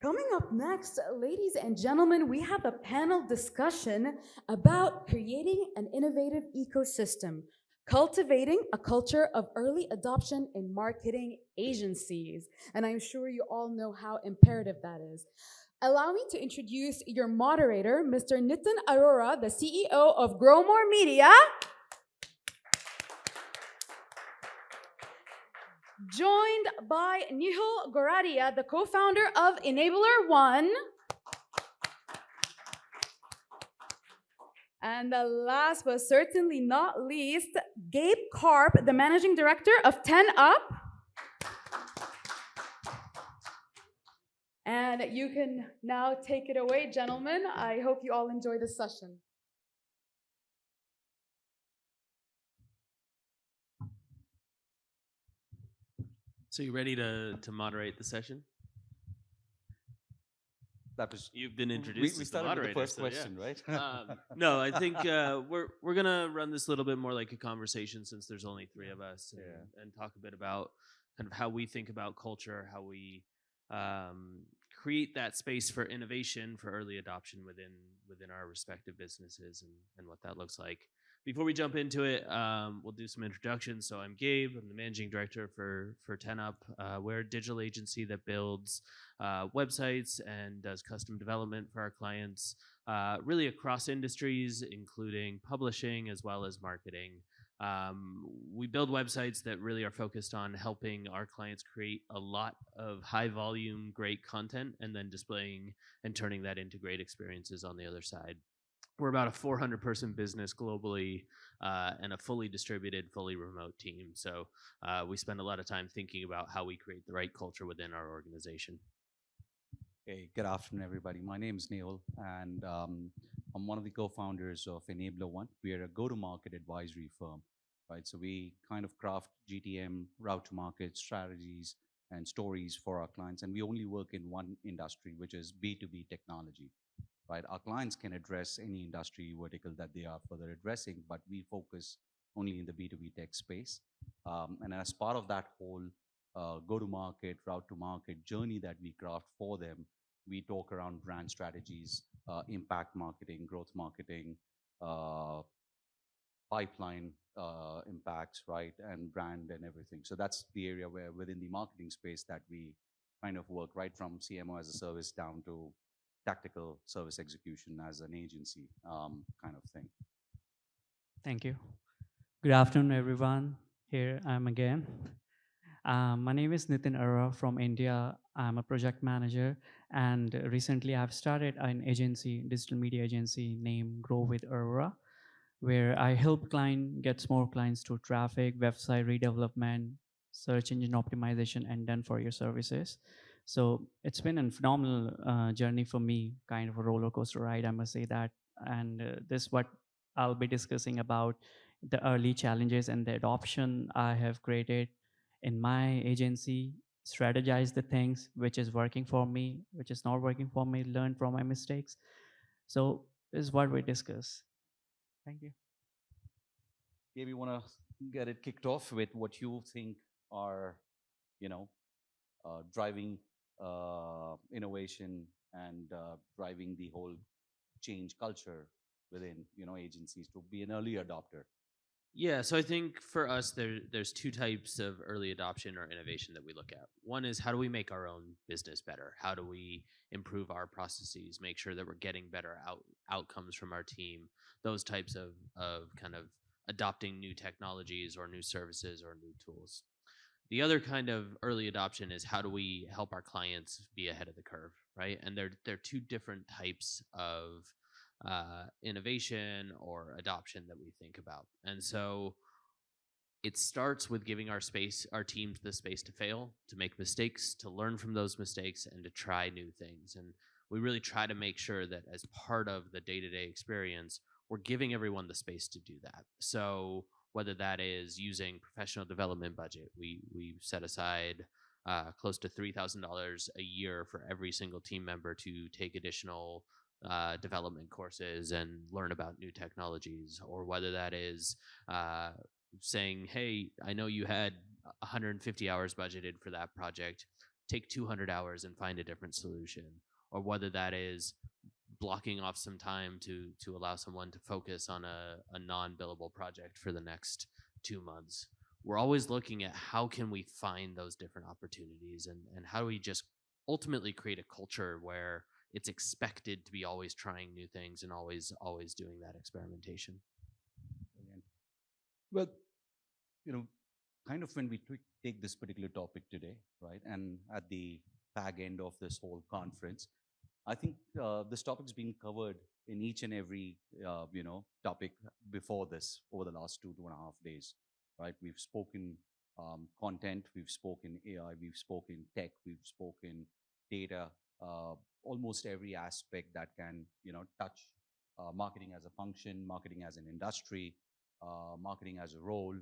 Coming up next, ladies and gentlemen, we have a panel discussion about creating an innovative ecosystem, cultivating a culture of early adoption in marketing agencies. And I'm sure you all know how imperative that is. Allow me to introduce your moderator, Mr. Nitin Arora, the CEO of Grow More Media, joined by Nihal Goradia, the co-founder of Enabler One. And the last but certainly not least, Gabe Karp, the managing director of 10 Up. And you can now take it away, gentlemen. I hope you all enjoy this session. So you ready to moderate the session? You've been introduced We as the started moderator. with the first question, right? No, I think we're gonna run this a little bit more like a conversation since there's only three of us, and talk a bit about kind of how we think about culture, how we create that space for innovation, for early adoption within our respective businesses, and what that looks like. Before we jump into it, we'll do some introductions. So I'm Gabe. I'm the managing director for 10 Up. We're a digital agency that builds websites and does custom development for our clients, really across industries, including publishing as well as marketing. We build websites that really are focused on helping our clients create a lot of high volume, great content, and then displaying and turning that into great experiences on the other side. We're about a 400-person business globally, and a fully distributed, fully remote team. So we spend a lot of time thinking about how we create the right culture within our organization. Hey, good afternoon, everybody. My name is Neil, and I'm one of the co-founders of Enabler One. We are a go-to-market advisory firm, right? So we kind of craft GTM, route-to-market strategies and stories for our clients, and we only work in one industry, which is B2B technology. Right, our clients can address any industry vertical that they are further addressing, but we focus only in the B2B tech space. And as part of that whole go-to-market, route-to-market journey that we craft for them, we talk around brand strategies, impact marketing, growth marketing, pipeline impacts, right, and brand and everything. So that's the area where within the marketing space that we kind of work, right from CMO as a service down to tactical service execution as an agency, kind of thing. Thank you. Good afternoon, everyone. Here I am again. My name is Nitin Arora from India. I'm a project manager, and recently I've started an agency, digital media agency named Grow with Aurora, where I help clients get more clients through traffic, website redevelopment, search engine optimization, and done for your services. So it's been a phenomenal journey for me, kind of a roller coaster ride, I must say that. And this is what I'll be discussing about the early challenges and the adoption I have created in my agency, strategize the things which is working for me, which is not working for me, learn from my mistakes. So this is what we discuss. Thank you. Gabe, you want to get it kicked off with what you think are, driving innovation and driving the whole change culture within, agencies to be an early adopter? Yeah, so I think for us, there's two types of early adoption or innovation that we look at. One is how do we make our own business better? How do we improve our processes, make sure that we're getting better outcomes from our team? Those types of kind of adopting new technologies or new services or new tools. The other kind of early adoption is how do we help our clients be ahead of the curve, right? And they're two different types of innovation or adoption that we think about. And so it starts with giving our teams the space to fail, to make mistakes, to learn from those mistakes, and to try new things. And we really try to make sure that as part of the day-to-day experience, we're giving everyone the space to do that. So whether that is using professional development budget, we set aside close to $3,000 a year for every single team member to take additional development courses and learn about new technologies, or whether that is saying, hey, I know you had 150 hours budgeted for that project. take 200 hours and find a different solution, or whether that is blocking off some time to allow someone to focus on a non-billable project for the next 2 months. We're always looking at how can we find those different opportunities, and how do we just ultimately create a culture where it's expected to be always trying new things and always doing that experimentation. Brilliant. Well, you know, kind of when we take this particular topic today, right, and at the fag end of this whole conference, I think this topic's been covered in each and every topic before this over the last 2.5 days, right? We've spoken content, we've spoken AI, we've spoken tech, we've spoken data, almost every aspect that can touch marketing as a function, marketing as an industry, marketing as a role,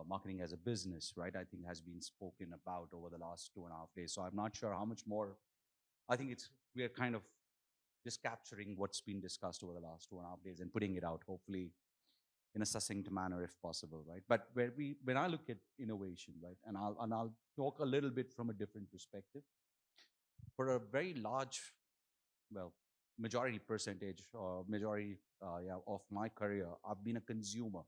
marketing as a business, right? I think has been spoken about over the last 2.5 days. So I'm not sure how much more. I think we are kind of just capturing what's been discussed over the last 2.5 days and putting it out, hopefully in a succinct manner if possible, right? But when I look at innovation, right, and I'll talk a little bit from a different perspective. For a very large, well, majority percentage or majority, of my career, I've been a consumer,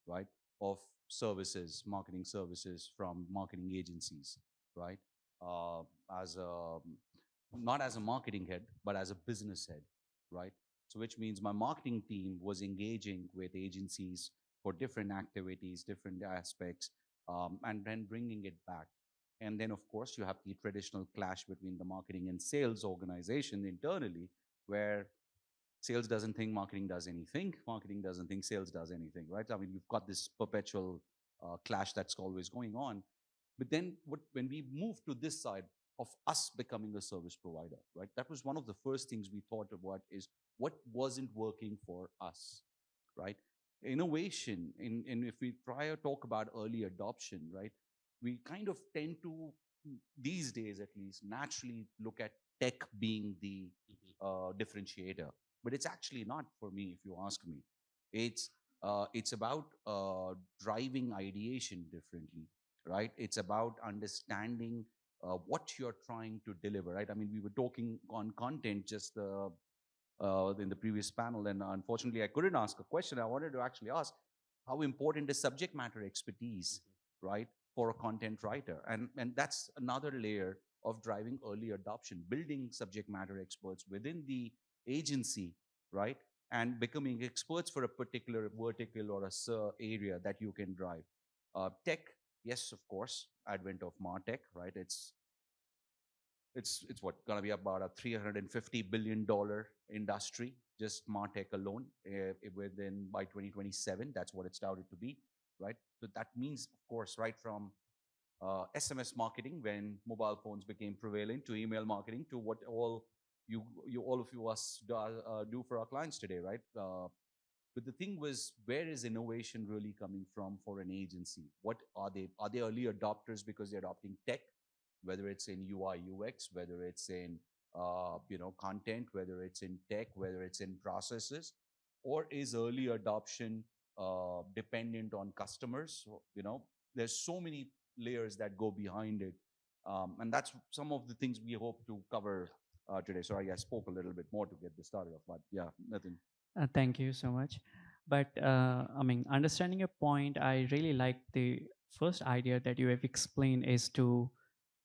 right, of services, marketing services from marketing agencies, right? Uh, as a Not as a marketing head, but as a business head, right? So which means my marketing team was engaging with agencies for different activities, different aspects, and then bringing it back. And then, of course, you have the traditional clash between the marketing and sales organization internally, where sales doesn't think marketing does anything, marketing doesn't think sales does anything, right? I mean, you've got this perpetual clash that's always going on. But then when we moved to this side of us becoming a service provider, right? That was one of the first things we thought about is what wasn't working for us, right? Innovation, and if we talk about early adoption, right? We kind of tend to, these days at least, naturally look at tech being the differentiator. But it's actually not for me, if you ask me. It's about driving ideation differently, right? It's about understanding what you're trying to deliver, right? I mean, we were talking on content just in the previous panel, and unfortunately, I couldn't ask a question. I wanted to actually ask how important is subject matter expertise, right, for a content writer, and that's another layer of driving early adoption, building subject matter experts within the agency, right, and becoming experts for a particular vertical or a area that you can drive. Tech, yes, of course, advent of MarTech, right? It's what gonna be about a $350 billion industry, just MarTech alone, within by 2027. That's what it's touted to be, right? So that means, of course, right from SMS marketing when mobile phones became prevalent to email marketing to what all all of you us do for our clients today, right? But the thing was, where is innovation really coming from for an agency? What are they? Are they early adopters because they're adopting tech, whether it's in UI UX, whether it's in content, whether it's in tech, whether it's in processes, or is early adoption dependent on customers? So, there's so many layers that go behind it, and that's some of the things we hope to cover today. Sorry, I spoke a little bit more to get this started off, but yeah, nothing. Thank you so much. But I mean, understanding your point, I really like the first idea that you have explained is to,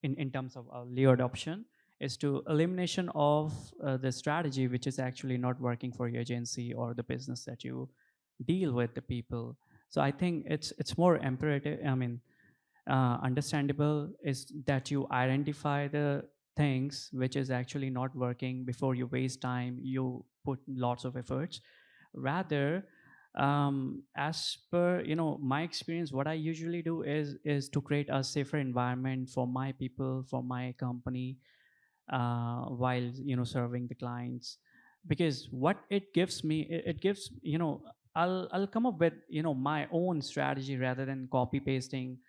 in terms of early adoption, is to elimination of the strategy which is actually not working for your agency or the business that you deal with the people. So I think it's more imperative. I mean, understandable is that you identify the things which is actually not working before you waste time, you put lots of efforts. Rather, as per my experience, what I usually do is to create a safer environment for my people, for my company, while serving the clients. Because what it gives me, it gives, I'll come up with my own strategy rather than copy pasting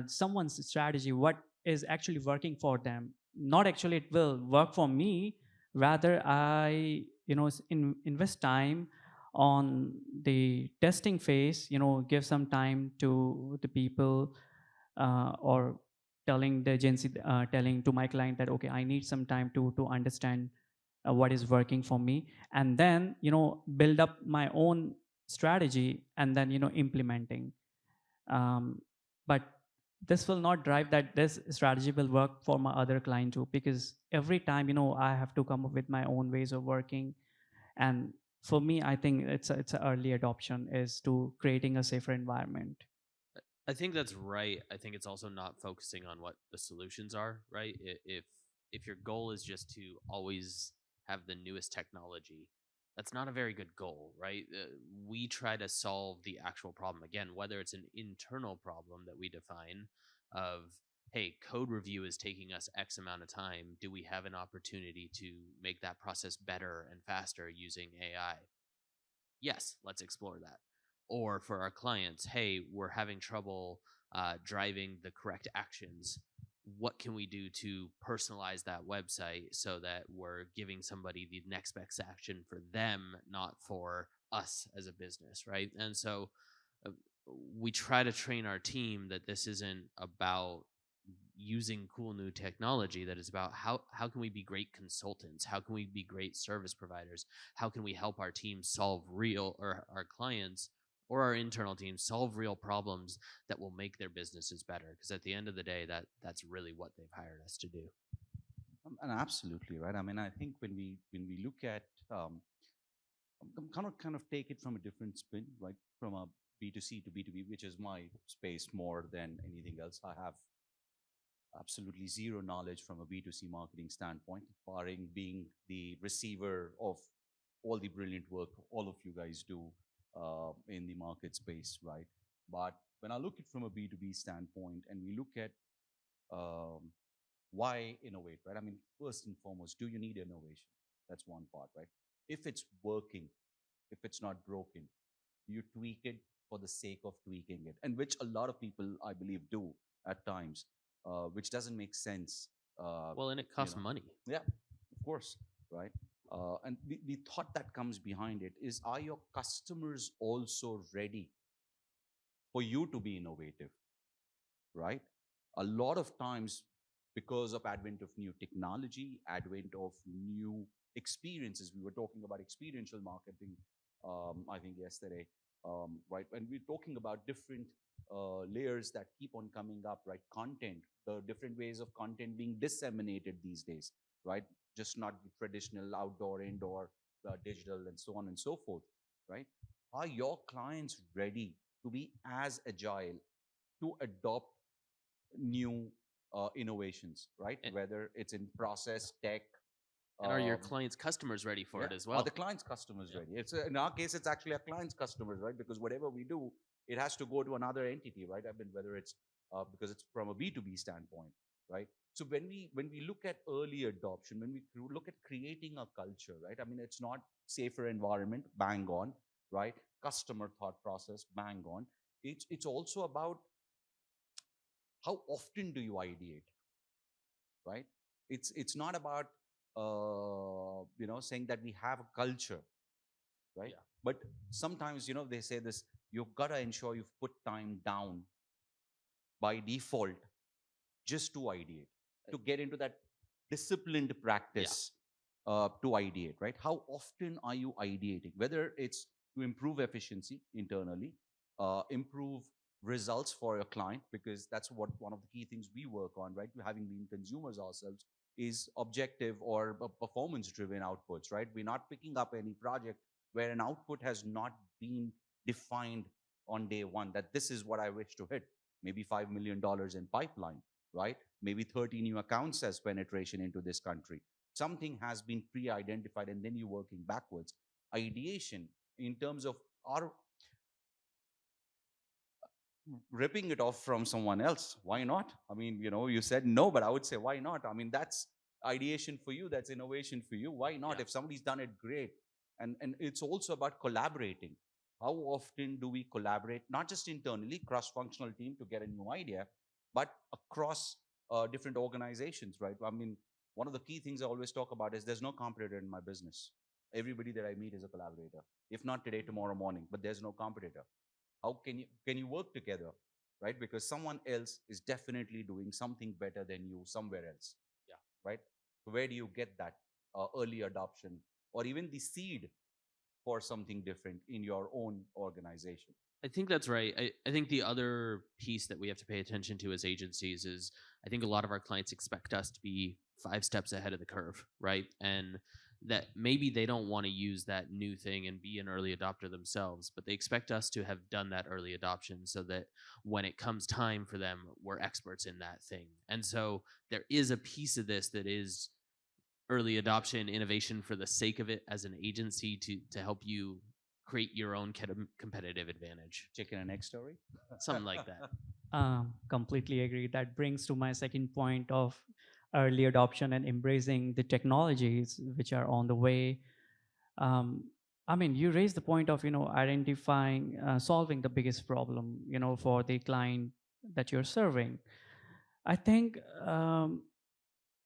someone's strategy, what is actually working for them. Not actually it will work for me. Rather, I invest time on the testing phase, give some time to the people, or telling the agency, telling to my client that, okay, I need some time to understand what is working for me, and then build up my own strategy, and then implementing. um, but this will not drive that this strategy will work for my other client too, because every time I have to come up with my own ways of working. And for me, I think it's a early adoption is to creating a safer environment. I think that's right. I think it's also not focusing on what the solutions are, right? If your goal is just to always have the newest technology, that's not a very good goal, right? We try to solve the actual problem again, whether it's an internal problem that we define of, hey, code review is taking us X amount of time. Do we have an opportunity to make that process better and faster using AI? Yes, let's explore that. Or for our clients, hey, we're having trouble driving the correct actions. What can we do to personalize that website so that we're giving somebody the next best action for them, not for us as a business, right? And so uh, we try to train our team that this isn't about using cool new technology, that is about how can we be great consultants, how can we be great service providers, how can we help our team solve real, or our clients or our internal teams solve real problems that will make their businesses better, because at the end of the day, that's really what they've hired us to do. And absolutely right. I mean, I think when we look at kind of take it from a different spin, right? From a B2C to B2B, which is my space more than anything else. I have absolutely zero knowledge from a B2C marketing standpoint, barring being the receiver of all the brilliant work all of you guys do in the market space, right? But when I look at from a B2B standpoint and we look at um, why innovate, right? I mean, first and foremost, do you need innovation? That's one part, right? If it's working, if it's not broken, you tweak it for the sake of tweaking it, and which a lot of people, I believe, do at times, which doesn't make sense. Well, and it You costs know, money. yeah, of course, right? And the thought that comes behind it is: Are your customers also ready for you to be innovative? Right? A lot of times, because of advent of new technology, advent of new experiences, we were talking about experiential marketing, I think yesterday, right? And we're talking about different layers that keep on coming up, right? Content, the different ways of content being disseminated these days, right? Just not the traditional outdoor, indoor, digital, and so on and so forth, right? Are your clients ready to be as agile to adopt new innovations, right? And, Whether it's in process, tech, and are your um, clients' customers ready for yeah, it as are well? the client's customers Yeah. ready? It's in our case, it's actually our client's customers, right? Because whatever we do, it has to go to another entity, right? I mean, whether it's because it's from a B2B standpoint, right? So when we look at early adoption, when we look at creating a culture, right? I mean, it's not safer environment, bang on, right? Customer thought process, bang on. It's also about how often do you ideate, right? It's not about saying that we have a culture, right? Yeah. But sometimes they say this: you've got to ensure you've put time down by default just to ideate, to get into that disciplined Yeah. practice to ideate, right? How often are you ideating? Whether it's to improve efficiency internally, improve results for your client, because that's what one of the key things we work on, right? Having been consumers ourselves, is objective or performance driven outputs, right? We're not picking up any project where an output has not been defined on day one, that this is what I wish to hit. Maybe $5 million in pipeline, right? Maybe 30 new accounts as penetration into this country. Something has been pre-identified, and then you're working backwards. Ideation in terms of our ripping it off from someone else. Why not? I mean, you said no, but I would say why not? I mean, that's ideation for you. That's innovation for you. Why not? Yeah. If somebody's done it, great. And it's also about collaborating. How often do we collaborate, not just internally, cross-functional team to get a new idea, but across different organizations, right? I mean, one of the key things I always talk about is there's no competitor in my business. Everybody that I meet is a collaborator. If not today, tomorrow morning, but there's no competitor. How can you work together? right? Because someone else is definitely doing something better than you somewhere else. Yeah. Right? So where do you get that early adoption or even the seed for something different in your own organization? I think that's right. I think the other piece that we have to pay attention to as agencies is I think a lot of our clients expect us to be 5 steps ahead of the curve, right? And that maybe they don't want to use that new thing and be an early adopter themselves, but they expect us to have done that early adoption so that when it comes time for them, we're experts in that thing. And so there is a piece of this that is early adoption innovation for the sake of it as an agency to help you create your own competitive advantage, Chicken and egg story? something like that. Completely agree. That brings to my second point of early adoption and embracing the technologies which are on the way. Um, I mean, you raised the point of identifying, solving the biggest problem for the client that you're serving. I think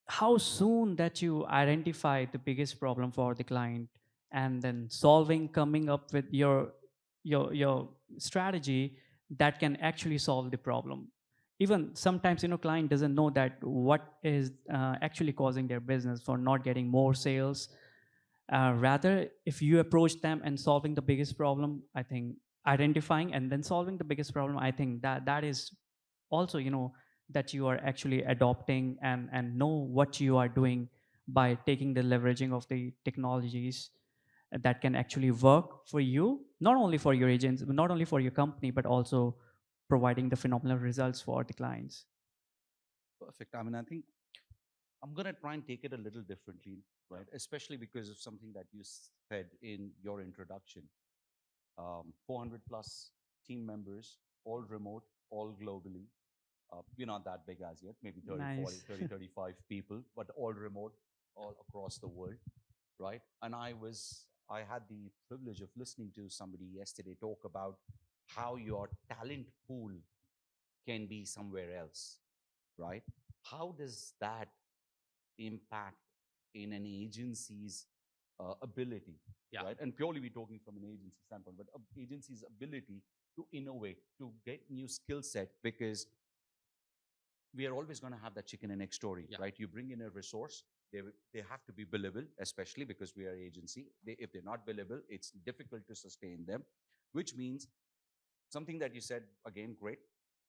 how soon that you identify the biggest problem for the client and then solving, coming up with your strategy that can actually solve the problem. Even sometimes client doesn't know that what is actually causing their business for not getting more sales. Rather, if you approach them and solving the biggest problem, I think identifying and then solving the biggest problem, I think that is also that you are actually adopting and know what you are doing by taking the leveraging of the technologies that can actually work for you, not only for your agents, not only for your company, but also providing the phenomenal results for the clients. Perfect. I mean, I think I'm going to try and take it a little differently, right? Especially because of something that you said in your introduction. 400 plus team members, all remote, all globally. We're not that big as yet, maybe 30, 40, Nice. 30, 35 people, but all remote, all across the world, right? And I had the privilege of listening to somebody yesterday talk about how your talent pool can be somewhere else, right? How does that impact in an agency's ability, Yeah. right? And purely we're talking from an agency standpoint, but agency's ability to innovate, to get new skill set, because we are always going to have that chicken and egg story, Yeah. right? You bring in a resource, they have to be billable, especially because we are agency. If they're not billable, it's difficult to sustain them, which means something that you said again, great,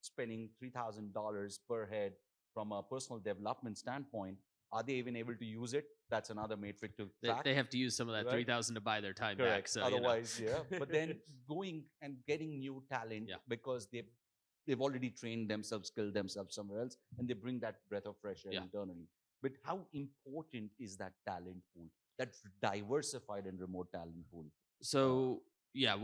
spending $3,000 per head from a personal development standpoint. Are they even able to use it? That's another metric to track. They have to use some of that Right. 3,000 to buy their time back. Correct. So Otherwise, yeah. But then going and getting new talent Yeah. because they've already trained themselves, skilled themselves somewhere else, and they bring that breath of fresh air Yeah. internally. But how important is that talent pool, that diversified and remote talent pool? So yeah,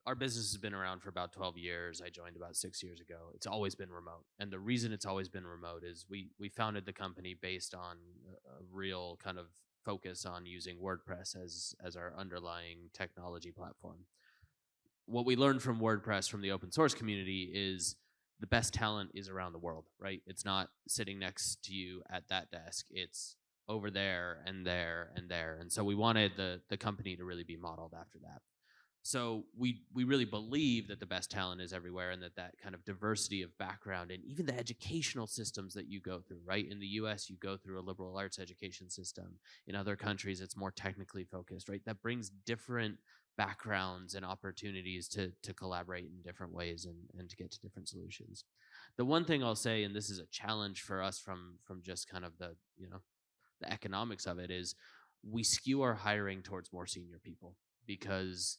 our business has been around for about 12 years. I joined about 6 years ago. It's always been remote, and the reason it's always been remote is we founded the company based on a real kind of focus on using WordPress as our underlying technology platform. What we learned from WordPress from the open source community is the best talent is around the world, right? It's not sitting next to you at that desk. It's over there and there and there. And so we wanted the company to really be modeled after that. So we really believe that the best talent is everywhere, and that kind of diversity of background and even the educational systems that you go through, right? In the US, you go through a liberal arts education system. In other countries, it's more technically focused, right? That brings different backgrounds and opportunities to collaborate in different ways and to get to different solutions. The one thing I'll say, and this is a challenge for us from just kind of the the economics of it, is we skew our hiring towards more senior people because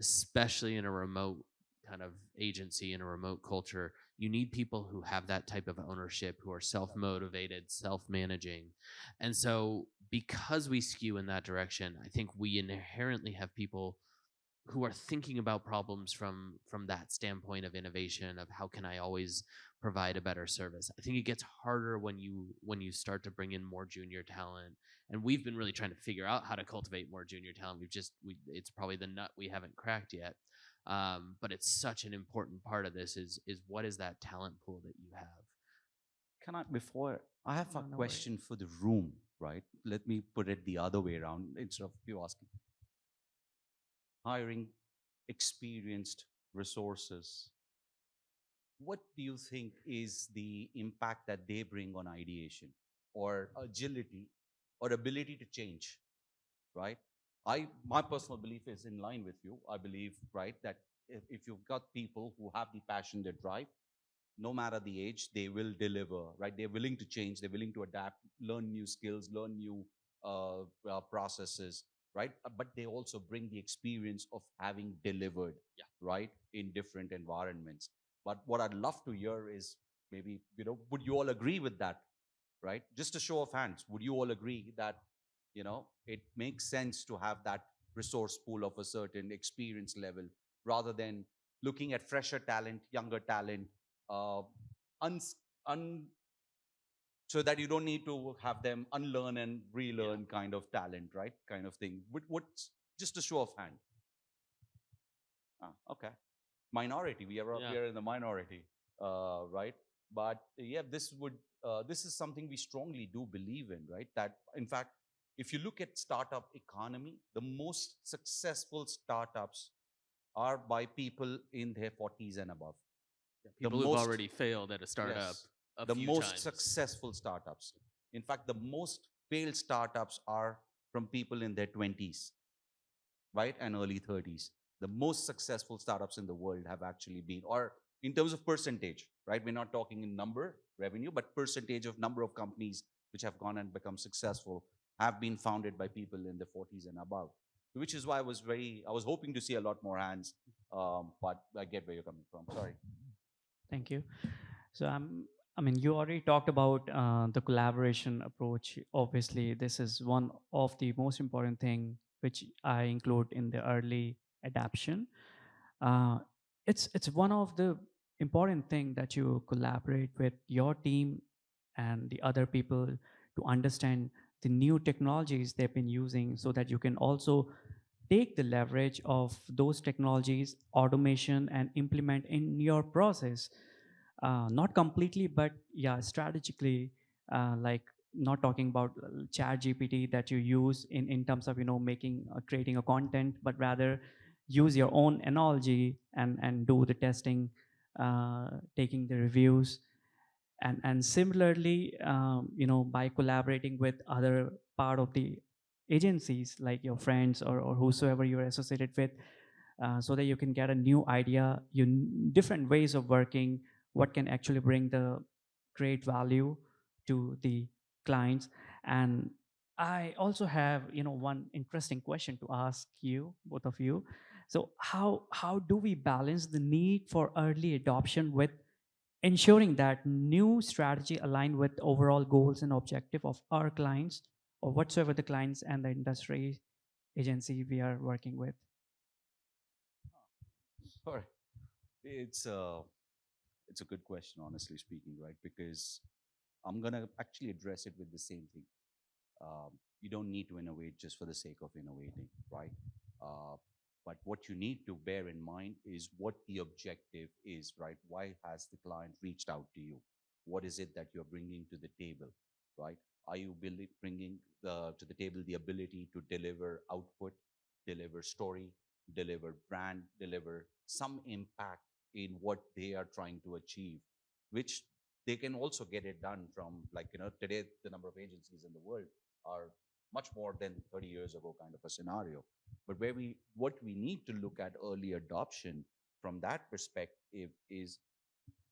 especially in a remote kind of agency in a remote culture, you need people who have that type of ownership, who are self-motivated, self-managing. And so because we skew in that direction, I think we inherently have people who are thinking about problems from that standpoint of innovation, of how can I always provide a better service. I think it gets harder when you start to bring in more junior talent, and we've been really trying to figure out how to cultivate more junior talent. It's probably the nut we haven't cracked yet, but it's such an important part of this is what is that talent pool that you have. Can I, before, I have a No question for the room, right? Let me put it the other way around instead of you asking. Hiring experienced resources. what do you think is the impact that they bring on ideation or agility or ability to change, right? My personal belief is in line with you. I believe, right, that if you've got people who have the passion, the drive, no matter the age, they will deliver, right? They're willing to change, they're willing to adapt, learn new skills, learn new processes, right? But they also bring the experience of having delivered, Yeah. right, in different environments. But what I'd love to hear is maybe, would you all agree with that, right? Just a show of hands. Would you all agree that, it makes sense to have that resource pool of a certain experience level rather than looking at fresher talent, younger talent, uh, uns- un- so that you don't need to have them unlearn and relearn kind of talent, right? Kind of thing. What's just a show of hand? Okay. Minority. We Yeah. are in the minority, right? But yeah, this is something we strongly do believe in, right? That in fact, if you look at startup economy, the most successful startups are by people in their 40s and above. The People who've most already failed at a startup Yes, a the few most times. successful startups. In fact, the most failed startups are from people in their 20s, right? And early 30s. The most successful startups in the world have actually been, or in terms of percentage, right? We're not talking in number, revenue, but percentage of number of companies which have gone and become successful have been founded by people in the 40s and above. Which is why I was hoping to see a lot more hands, but I get where you're coming from. Sorry. Thank you. So I mean, you already talked about the collaboration approach. Obviously, this is one of the most important thing which I include in the early adaption. Uh, it's one of the important thing that you collaborate with your team and the other people to understand the new technologies they've been using, so that you can also take the leverage of those technologies, automation, and implement in your process. Not completely, but yeah, strategically. Like, not talking about chat gpt that you use in terms of making creating a content, but rather use your own analogy and do the testing, taking the reviews, and similarly, by collaborating with other part of the agencies like your friends or whosoever you're associated with, so that you can get a new idea, different ways of working, what can actually bring the great value to the clients. And I also have one interesting question to ask you, both of you. So how do we balance the need for early adoption with ensuring that new strategy align with overall goals and objective of our clients, or whatsoever the clients and the industry agency we are working with? Sorry. It's a it's a good question, honestly speaking, right? Because I'm gonna actually address it with the same thing. You don't need to innovate just for the sake of innovating, right? Uh, but what you need to bear in mind is what the objective is, right? Why has the client reached out to you? What is it that you're bringing to the table, right? Are you bringing to the table the ability to deliver output, deliver story, deliver brand, deliver some impact in what they are trying to achieve, which they can also get it done from, like, today the number of agencies in the world are much more than 30 years ago kind of a scenario. But what we need to look at early adoption from that perspective is,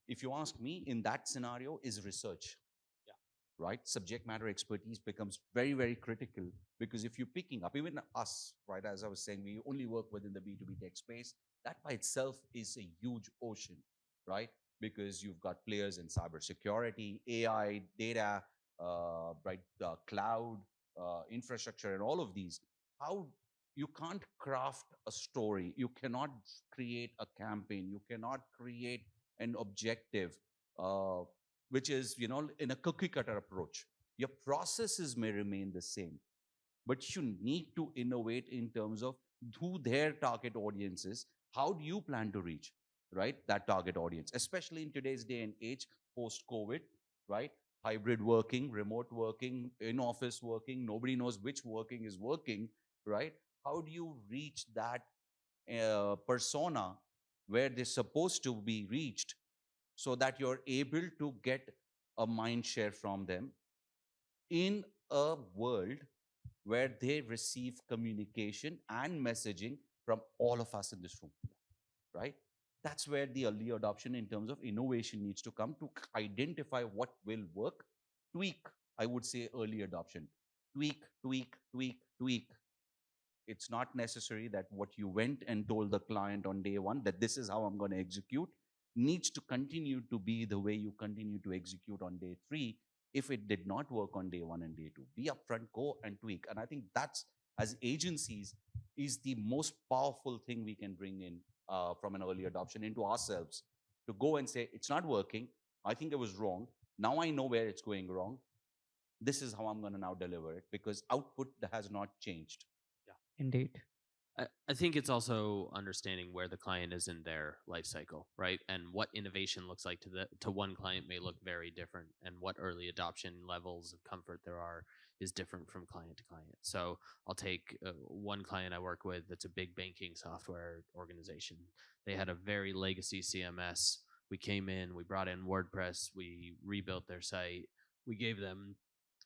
if you ask me, in that scenario, is research. Yeah. Right? Subject matter expertise becomes very, very critical, because if you're picking up, even us, right, as I was saying, we only work within the B2B tech space. That by itself is a huge ocean, right? Because you've got players in cybersecurity, AI, data, right, cloud, infrastructure, and all of these. How You can't craft a story, you cannot create a campaign, you cannot create an objective, uh, which is, in a cookie cutter approach. Your processes may remain the same, but you need to innovate in terms of who their target audience is. How do you plan to reach, right, that target audience, especially in today's day and age, post COVID, right? Hybrid working, remote working, in office working, nobody knows which working is working, right? How do you reach that persona where they're supposed to be reached, so that you're able to get a mind share from them in a world where they receive communication and messaging from all of us in this room, right? That's where the early adoption in terms of innovation needs to come to identify what will work, tweak, I would say early adoption, tweak, tweak, tweak, tweak. It's not necessary that what you went and told the client on day one that this is how I'm going to execute needs to continue to be the way you continue to execute on day three. If it did not work on day one and day two, be upfront, go and tweak. And I think that's, as agencies, is the most powerful thing we can bring in from an early adoption into ourselves, to go and say, it's not working. I think it was wrong. Now I know where it's going wrong. This is how I'm going to now deliver it, because output has not changed. Indeed. I think it's also understanding where the client is in their life cycle, right? And what innovation looks like to one client may look very different, and what early adoption levels of comfort there are is different from client to client. So I'll take one client I work with that's a big banking software organization. They had a very legacy CMS. We came in, we brought in WordPress, we rebuilt their site, we gave them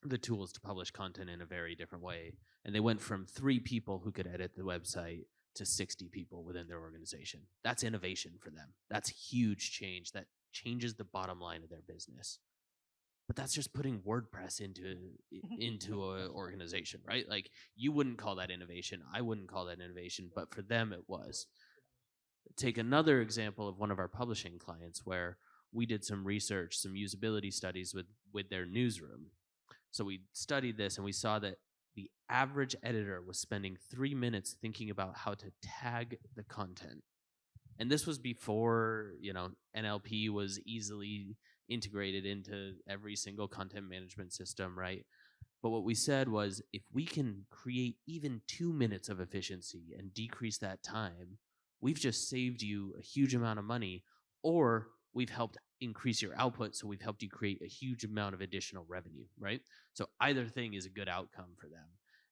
the tools to publish content in a very different way. And they went from 3 people who could edit the website to 60 people within their organization. That's innovation for them. That's huge change. That changes the bottom line of their business. But that's just putting WordPress into an organization, right? Like, you wouldn't call that innovation. I wouldn't call that innovation, but for them it was. Take another example of one of our publishing clients where we did some research, some usability studies with their newsroom. So we studied this and we saw that the average editor was spending 3 minutes thinking about how to tag the content. And this was before, NLP was easily integrated into every single content management system, right? But what we said was, if we can create even 2 minutes of efficiency and decrease that time, we've just saved you a huge amount of money, or we've helped increase your output, so we've helped you create a huge amount of additional revenue, right? So either thing is a good outcome for them.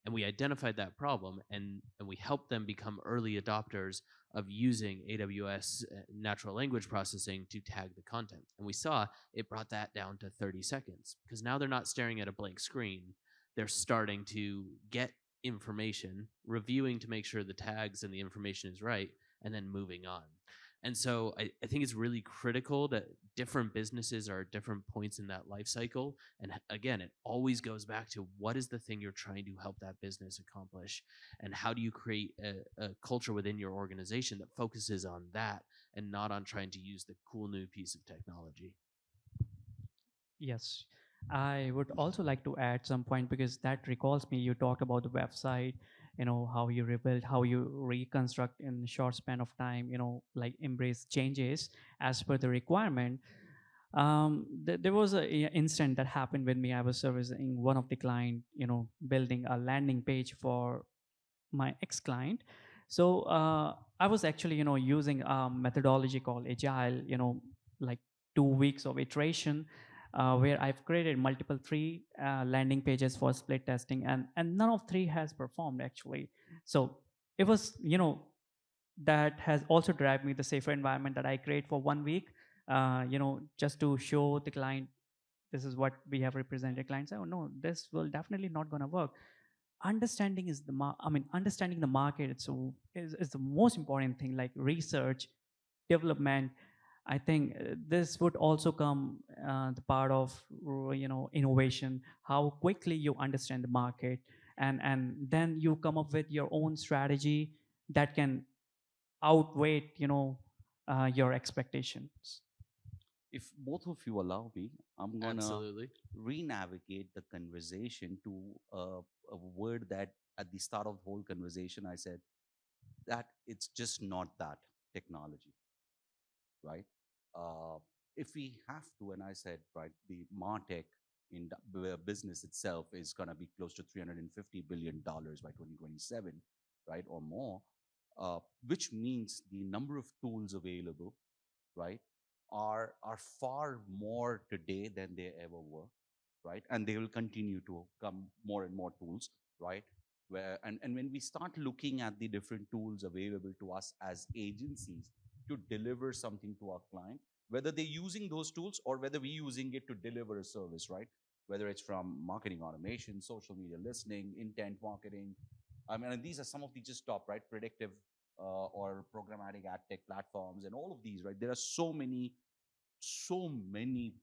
And we identified that problem, and we helped them become early adopters of using AWS natural language processing to tag the content. And we saw it brought that down to 30 seconds, because now they're not staring at a blank screen. They're starting to get information, reviewing to make sure the tags and the information is right, and then moving on. And so I think it's really critical that different businesses are at different points in that life cycle. And again, it always goes back to, what is the thing you're trying to help that business accomplish? And how do you create a culture within your organization that focuses on that and not on trying to use the cool new piece of technology? Yes. I would also like to add some point, because that recalls me. You talked about the website, how you rebuild, how you reconstruct in a short span of time, like embrace changes as per the requirement. There was a incident that happened with me. I was servicing one of the client, building a landing page for my ex-client. So I was actually, using a methodology called Agile, like 2 weeks of iteration, where I've created multiple 3 landing pages for split testing, and none of 3 has performed actually. So it was, that has also driven me the safer environment that I create for 1 week, just to show the client, this is what we have represented. Clients say, oh no, this will definitely not going to work. Understanding is understanding the market is the most important thing, like research, development. I think this would also come the part of innovation, how quickly you understand the market, and then you come up with your own strategy that can outweigh your expectations. If both of you allow me, I'm gonna Absolutely. re-navigate the conversation to a word that at the start of the whole conversation I said that it's just not that technology, right? Uh, if we have to, and I said, right, the MarTech in business itself is going to be close to $350 billion by 2027, right, or more, which means the number of tools available, right, are far more today than they ever were, right? And they will continue to come more and more tools, right? And when we start looking at the different tools available to us as agencies to deliver something to our client, whether they're using those tools or whether we're using it to deliver a service, right? Whether it's from marketing automation, social media listening, intent marketing. I mean, and these are some of the just top, right? Predictive or programmatic ad tech platforms and all of these, right? There are so many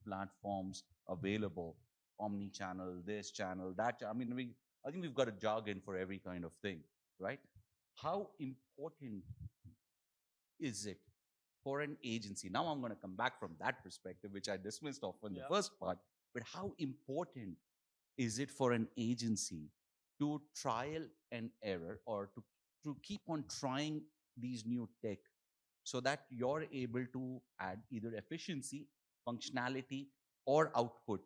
platforms available, omni-channel, this channel, that. I mean, I think we've got a jargon for every kind of thing, right? How important is it for an agency? Now I'm going to come back from that perspective, which I dismissed off in the first part. But how important is it for an agency to trial and error or to keep on trying these new tech so that you're able to add either efficiency, functionality, or output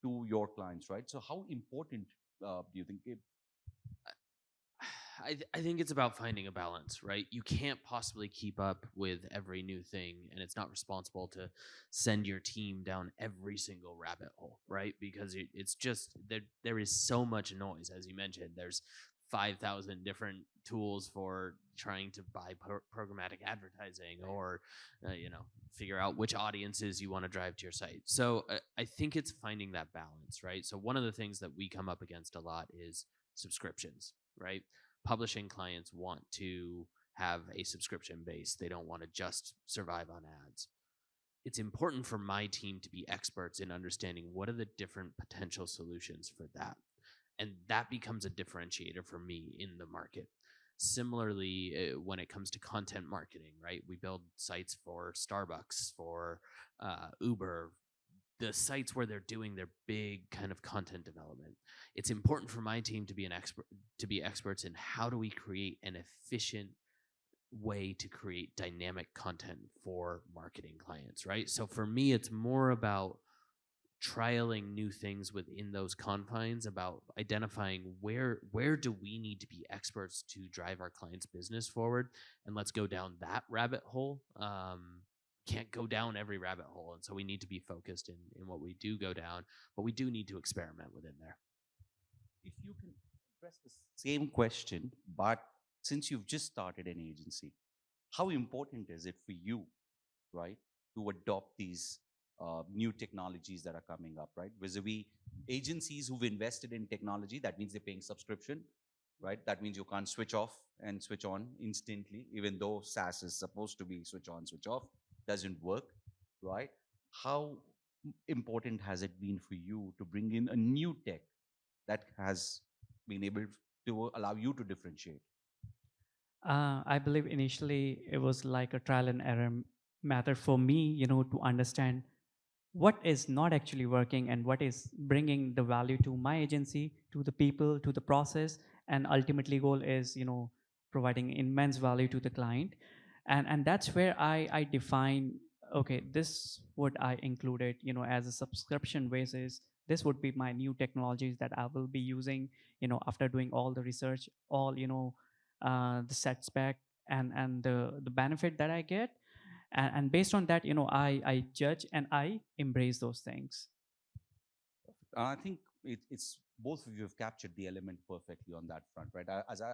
to your clients, right? So how important do you think it? I think it's about finding a balance, right? You can't possibly keep up with every new thing, and it's not responsible to send your team down every single rabbit hole, right? Because it's just there is so much noise, as you mentioned. There's 5,000 different tools for trying to buy programmatic advertising, or figure out which audiences you want to drive to your site. So I think it's finding that balance, right? So one of the things that we come up against a lot is subscriptions, right? Publishing clients want to have a subscription base. They don't want to just survive on ads. It's important for my team to be experts in understanding what are the different potential solutions for that. And that becomes a differentiator for me in the market. Similarly, when it comes to content marketing, right? We build sites for Starbucks, for Uber, the sites where they're doing their big kind of content development. It's important for my team to be experts in how do we create an efficient way to create dynamic content for marketing clients, right? So for me, it's more about trialing new things within those confines, about identifying where do we need to be experts to drive our clients' business forward, and let's go down that rabbit hole. Can't go down every rabbit hole, and so we need to be focused in what we do go down, but we do need to experiment within there. If you can address the same question, but since you've just started an agency, how important is it for you, right, to adopt these new technologies that are coming up, right? Vis-a-vis agencies who've invested in technology, that means they're paying subscription, right? That means you can't switch off and switch on instantly, even though SaaS is supposed to be switch on, switch off. Doesn't work, right? How important has it been for you to bring in a new tech that has been able to allow you to differentiate? I believe initially it was like a trial and error method for me, to understand what is not actually working and what is bringing the value to my agency, to the people, to the process, and ultimately goal is providing immense value to the client. And that's where I define, okay, this would I include it as a subscription basis. This would be my new technologies that I will be using after doing all the research, all the setback and the benefit that I get, and based on that I judge and I embrace those things. I think it's both of you have captured the element perfectly on that front, right?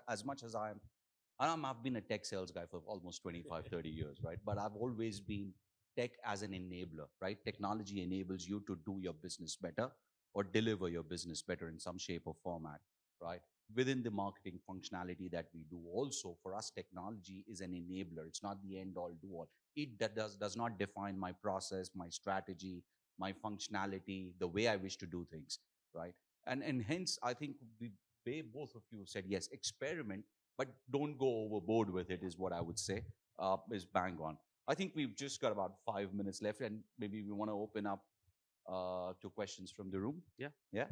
As much as I've been a tech sales guy for almost 25, 30 years, right? But I've always been tech as an enabler, right? Technology enables you to do your business better or deliver your business better in some shape or format, right? Within the marketing functionality that we do also, for us, technology is an enabler. It's not the end all do all. It does not define my process, my strategy, my functionality, the way I wish to do things, right? And hence, I think the way both of you said, yes, experiment, but don't go overboard with it, is what I would say, is bang on. I think we've just got about 5 minutes left, and maybe we want to open up to questions from the room. Yeah. Yeah.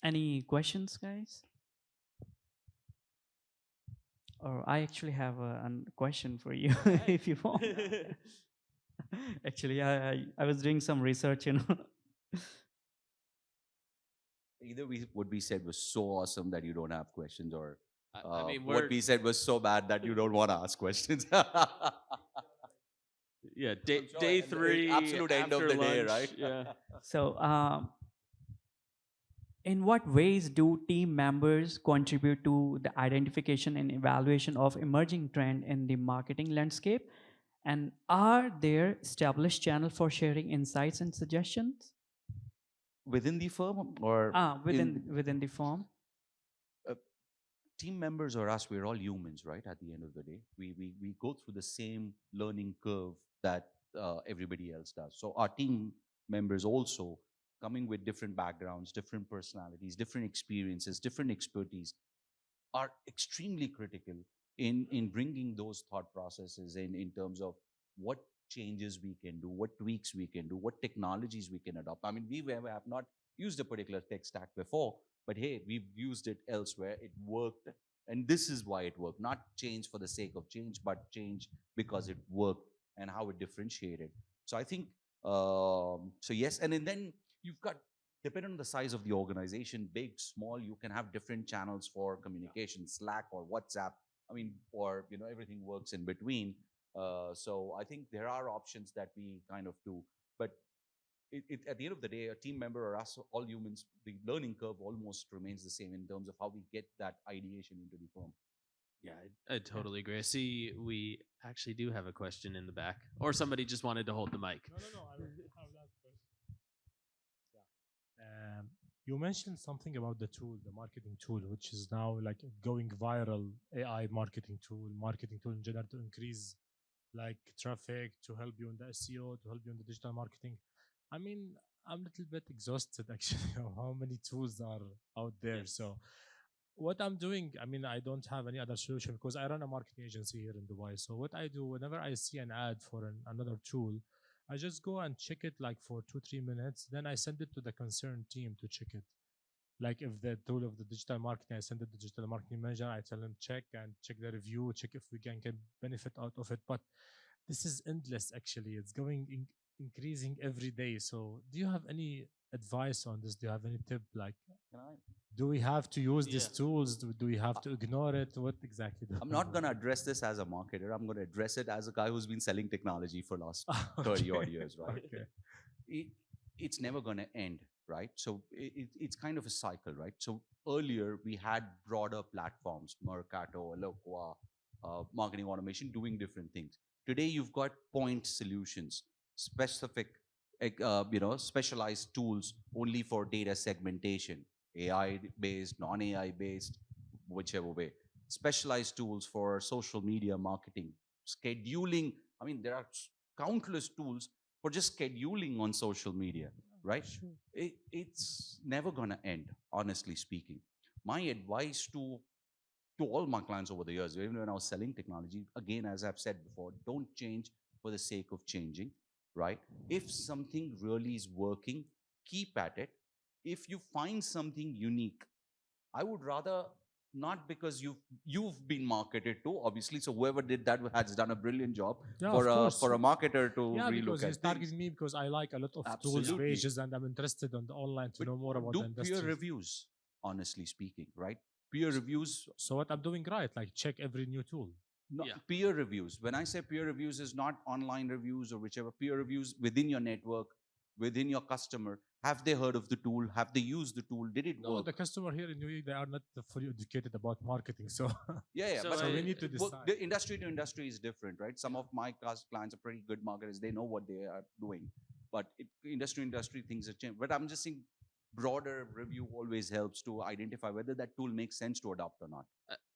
Any questions, guys? Or I actually have a question for you, if you want. Actually, I was doing some research, Either what we said was so awesome that you don't have questions, or I mean, what we said was so bad that you don't want to ask questions. Yeah, I'm sure day at the 3, absolute end of after the day, lunch, right? Yeah. So, in what ways do team members contribute to the identification and evaluation of emerging trend in the marketing landscape? And are there established channels for sharing insights and suggestions? Within the firm or Within the firm? uh, team members or us, we're all humans, right? At the end of the day, we go through the same learning curve that everybody else does. So our team members also coming with different backgrounds, different personalities, different experiences, different expertise are extremely critical in bringing those thought processes in terms of what changes we can do, what tweaks we can do, what technologies we can adopt. I mean, have not used a particular tech stack before, but hey, we've used it elsewhere. It worked, and this is why it worked. Not change for the sake of change, but change because it worked and how it differentiated. So I think so. Yes, and then you've got, depending on the size of the organization, big, small, you can have different channels for communication, Slack or WhatsApp. I mean, or everything works in between. So I think there are options that we kind of do, but at the end of the day, a team member or us, all humans, the learning curve almost remains the same in terms of how we get that ideation into the firm. Yeah, I totally agree. I see we actually do have a question in the back, or somebody just wanted to hold the mic. No. I will have that question. Yeah. You mentioned something about the tool, the marketing tool, which is now like going viral. AI marketing tool in general to increase like traffic, to help you in the SEO, to help you in the digital marketing. I mean, I'm a little bit exhausted actually of how many tools are out there. Yes. So what I'm doing, I mean, I don't have any other solution because I run a marketing agency here in Dubai. So what I do whenever I see an ad for another tool, I just go and check it like for 2-3 minutes. Then I send it to the concerned team to check it. Like if the tool of the digital marketing, I send it to the digital marketing manager. I tell them check the review, check if we can get benefit out of it. But this is endless actually. It's going increasing every day. So do you have any advice on this? Do you have any tip like do we have to use these tools? Do we have to ignore it? What exactly? I'm not going to address this as a marketer. I'm going to address it as a guy who's been selling technology for last 30 odd years, right? Okay. It's never going to end, right? So it's kind of a cycle, right? So earlier we had broader platforms, Mercato, Eloqua, marketing automation, doing different things. Today you've got point solutions, specific, specialized tools only for data segmentation, AI based, non-AI based, whichever way. Specialized tools for social media marketing, scheduling. I mean, there are countless tools for just scheduling on social media, right? Sure. It's never going to end, honestly speaking. My advice to all my clients over the years, even when I was selling technology, again, as I've said before, don't change for the sake of changing, right? If something really is working, keep at it. If you find something unique, I would rather not, because you've been marketed to, obviously. So whoever did that has done a brilliant job Yeah, for of a course. for a marketer to Yeah, because relook he's at things. targeting me because I like a lot of tools Absolutely. pages and I'm interested on the online to But know more about do the industry. peer reviews, honestly speaking, right? Peer reviews. So what I'm doing right, like check every new tool. No, Yeah. peer reviews. When I say peer reviews, is not online reviews or whichever. Peer reviews within your network, within your customer. Have they heard of the tool? Have they used the tool? Did it No, work? the customer here in UAE, they are not fully educated about marketing. So Yeah. So But so we need to well, decide. the industry to industry is different, right? Some of my clients are pretty good marketers. They know what they are doing. But industry things have changed. But I'm just saying, broader review always helps to identify whether that tool makes sense to adopt or not.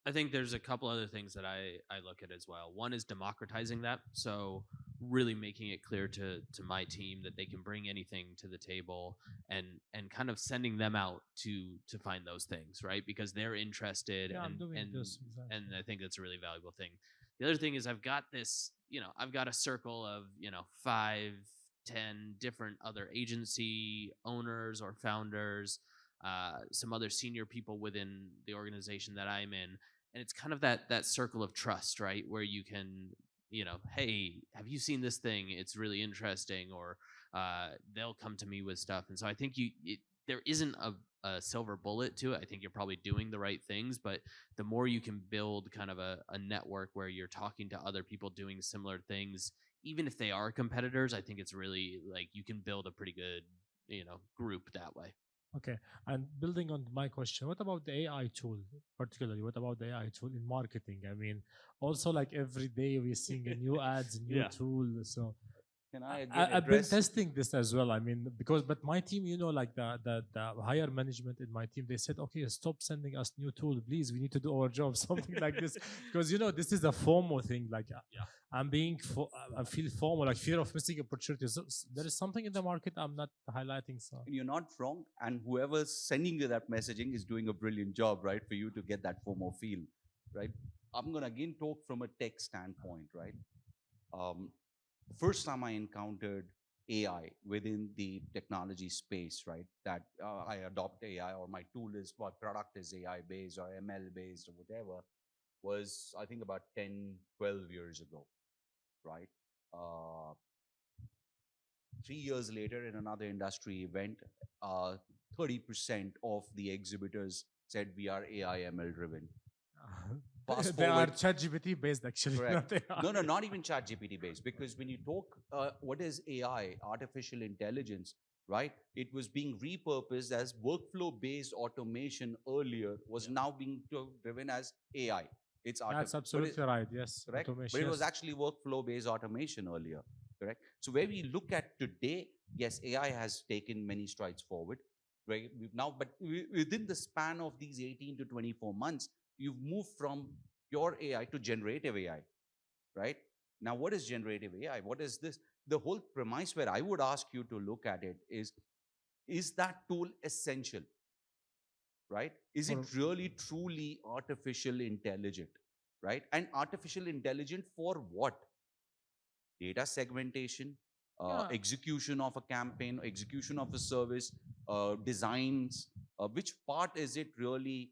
I think there's a couple other things that I look at as well. One is democratizing that. So really making it clear to my team that they can bring anything to the table and kind of sending them out to find those things, right? Because they're interested Yeah, I'm and doing and this, exactly. and I think that's a really valuable thing. The other thing is I've got this, I've got a circle of, 5, 10 different other agency owners or founders, some other senior people within the organization that I'm in, and it's kind of that circle of trust, right, where you can, hey, have you seen this thing? It's really interesting, or they'll come to me with stuff, and so I think there isn't a silver bullet to it. I think you're probably doing the right things, but the more you can build kind of a network where you're talking to other people doing similar things, even if they are competitors, I think it's really like you can build a pretty good, group that way. Okay. And building on my question, what about the AI tool, particularly? What about the AI tool in marketing? I mean, also like every day we're seeing a new ads, new Yeah. tool. So Can I again I've been address? testing this as well. I mean, because but my team, like the higher management in my team, they said, okay, stop sending us new tool, please. We need to do our job, something like this, because this is a FOMO thing. Like Yeah. I feel FOMO, like fear of missing opportunities. So there is something in the market I'm not highlighting. So You're not wrong, and whoever's sending you that messaging is doing a brilliant job, right, for you to get that FOMO feel, right? I'm gonna again talk from a tech standpoint, right? Um, First time I encountered AI within the technology space, right? That I adopt AI, or my tool is, my product is AI based or ML based or whatever, was I think about 10, 12 years ago, right? Uh, 3 years later, in another industry event, 30% of the exhibitors said we are AI ML driven. Fast they are forward, ChatGPT based, actually. correct. Not AI. No, no, not even chat GPT based, because when you talk, what is AI, artificial intelligence, right? It was being repurposed as workflow based automation earlier, was now being driven as AI. It's That's but it, absolutely right. Yes, correct? But automation. it was Yes. actually workflow based automation earlier, correct? So where we look at today, yes, AI has taken many strides forward, right? We've now, but within the span of these 18 to 24 months, you've moved from pure AI to generative AI, right? Now, what is generative AI? What is this? The whole premise where I would ask you to look at it is that tool essential, right? Is it For really truly artificial intelligent, right? And artificial intelligent for what? Data segmentation, yeah, execution of a campaign, execution of a service, designs. Which part is it really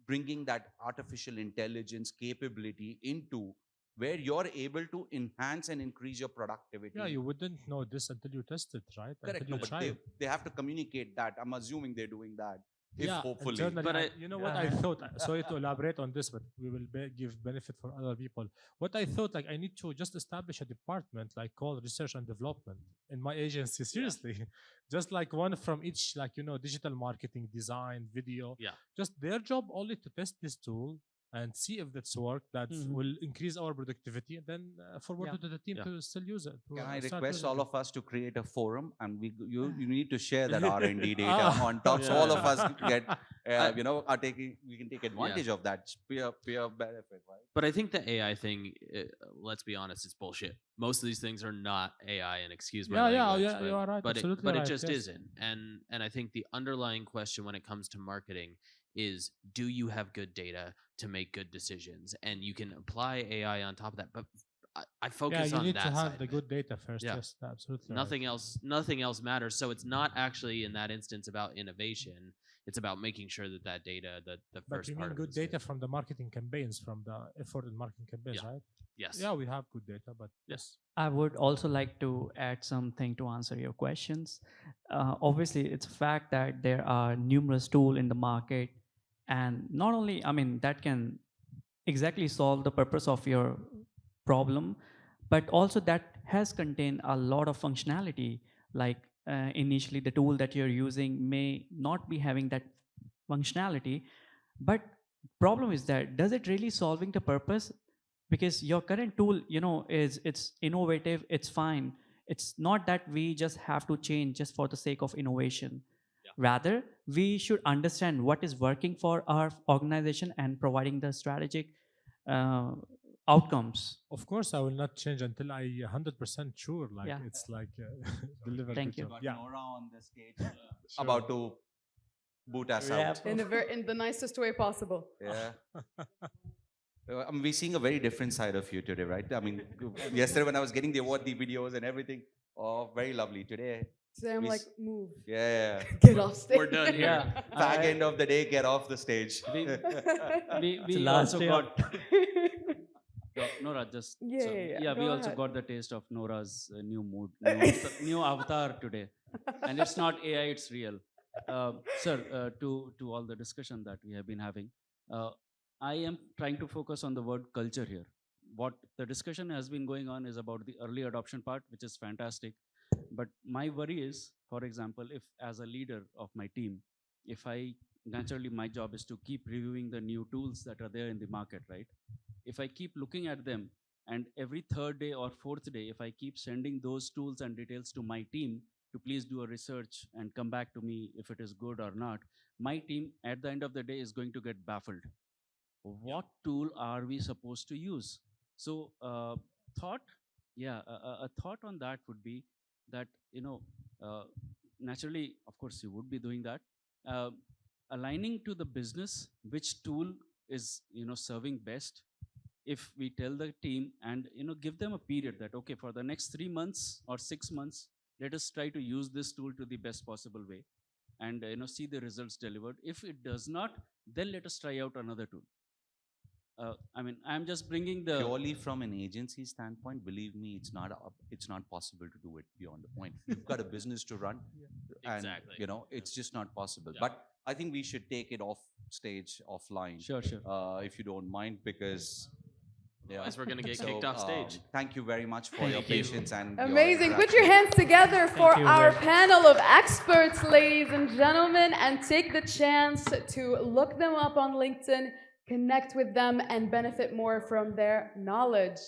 bringing that artificial intelligence capability into, where you're able to enhance and increase your yeah, productivity? you wouldn't know this until you test it, right? Correct. Until No, you but try it. they have to communicate that. I'm assuming they're doing that. If Yeah, hopefully, internally, But and I you know what I thought. Sorry to elaborate on this, but we will give benefit for other people. What I thought, like, I need to just establish a department like called research and development in my agency. yeah. Seriously, just like one from each, like digital marketing, design, video. Yeah. Just their job only to test this tool and see if that's work. That Mhm. will increase our productivity, and then forward Yeah. it to the team Yeah. to still use it, to can I start request using all it. of us to create a forum, and you need to share that R&D data Ah. on top, so all of Yeah. us get I, we can take yeah. advantage of that peer benefit, right? But I think the AI thing, let's be honest, it's bullshit. Most of these things are not AI, and excuse my Yeah, yeah, language, yeah, you are right. but it Absolutely but it right. just Yes. isn't. And I think the underlying question when it comes to marketing is, do you have good data to make good decisions? And you can apply AI on top of that, but I Yeah, focus you on need to that have side the of it. good data first. Yeah. Yes, absolutely right. Nothing else matters. So it's not actually in that instance about innovation. It's about making sure that that data, the But first you part mean of it good is good. data from the marketing campaigns, from the effort in marketing campaigns, Yeah. right? Yes. Yeah, we have good data, but Yeah. yes. I would also like to add something to answer your questions. Obviously, it's a fact that there are numerous tools in the market, and not only, I mean, that can exactly solve the purpose of your problem, but also that has contained a lot of functionality. Like initially, the tool that you're using may not be having that functionality, but problem is that does it really solving the purpose? Because your current tool, it's innovative, it's fine. It's not that we just have to change just for the sake of innovation. Yeah. Rather, we should understand what is working for our organization and providing the strategic uh, outcomes. Of course, I will not change until I 100% sure. Like Yeah. it's like deliver Thank the you. job. Got Yeah, Nora on the stage, sure. about to boot us out. Wrap up. In the nicest way possible. Yeah. We're seeing a very different side of you today, right? I mean, yesterday when I was getting the award, the videos and everything, oh, very lovely. Today, Today I'm we like, s- move. yeah, Get off stage. We're done here. Yeah, fag end of the day, get off the stage. we It's the we last also day of- got Nora just Yeah. we Go also ahead. got the taste of Nora's new mood, new avatar today, and it's not AI, it's real. Sir, to all the discussion that we have been having, uh, I am trying to focus on the word culture here. What the discussion has been going on is about the early adoption part, which is fantastic. But my worry is, for example, if as a leader of my team, if I naturally my job is to keep reviewing the new tools that are there in the market, right? If I keep looking at them, and every third day or fourth day, if I keep sending those tools and details to my team to please do a research and come back to me if it is good or not, my team at the end of the day is going to get baffled. What tool are we supposed to use? So, thought, yeah, a thought on that would be that, uh, naturally, of course, you would be doing that. Uh, Aligning to the business, which tool is, serving best. If we tell the team and, give them a period that, okay, for the next 3 months or 6 months, let us try to use this tool to the best possible way and, see the results delivered. If it does not, then let us try out another tool. I mean, I'm just bringing the Purely from an agency standpoint, believe me, it's not possible to do it beyond the point. You've got a business to run, and Exactly. it's just not possible. Yeah. But I think we should take it off stage, offline, Sure. if you don't mind, because Otherwise, we're gonna get So, kicked off stage. Thank you very much for your Thank you. patience and your Amazing. Put your interaction. hands together for you our very much. panel of experts, ladies and gentlemen, and take the chance to look them up on LinkedIn, connect with them, and benefit more from their knowledge.